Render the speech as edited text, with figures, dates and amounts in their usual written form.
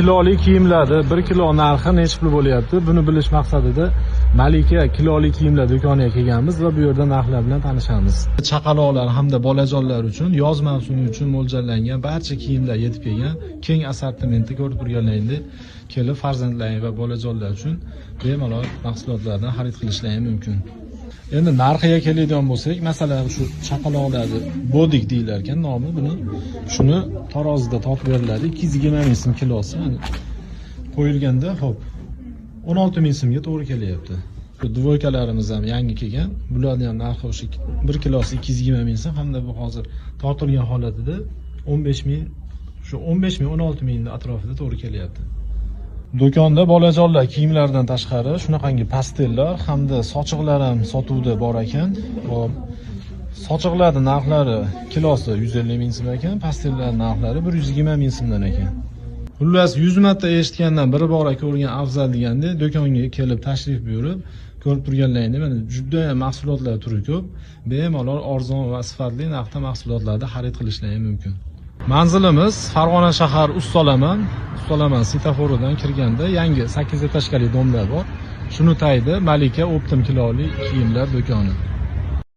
Kiloli kiyimlarni 1 kilo narxi necha pul bo'lyapti? Buni bilish maqsadida Malika kiloli kiyimlar do'koniga kelganmiz va bu yerda narxlar bilan tanishamiz. Chaqaloqlar hamda bolajonlar uchun yoz mavsumi uchun mo'ljallangan barcha kiyimlar yetib kelgan. Keng assortimentni ko'rib turganlaringdek, kelib farzandlaring va bolajonlar uchun bemalol mahsulotlardan xarid qilishlaring mumkin. Endi narxiga keladigan bo'lsak, masalan, shu chaqaloqlarni bodik deyilar ekan nomi buni. Shuni tarozida topib beriladi. 220 ming so'm kilosi. Qo'yilganda, xo'p, 16 ming so'mga to'g'ri kelyapti. Bu dvoykalarimiz ham yangi kelgan. Bularning ham narxi o'sha 1 kilosi 220 ming so'm hamda bu hozir tortilgan holatida 15 ming, shu 15 ming 16 ming atrofida to'g'ri kelyapti. Do'konda bolajonlar kiyimlaridan tashqari shunaqangi pastellar hamda sochiqlar ham sotuvda bor ekan. Hop. Sochiqlarning narxlari kilosi 150 ming so'm ekan, pastellar narxlari 120 ming so'mdan ekan. Xullas 100 marta eshitgandan biri bora ko'rgan afzal deganda do'konga kelib tashrif buyurib ko'rib turganlaringda mana juda ham mahsulotlar turi ko'p, bemalol arzon va sifatli narxda mahsulotlarni xarid qilishlaring mumkin. Manzilimiz Farg'ona shahar Ustalaman svetofordan kirganda yangi 8 etажkali domlar bor. Shuni tayida Malika Optim kiloli kiyimlar do'koni.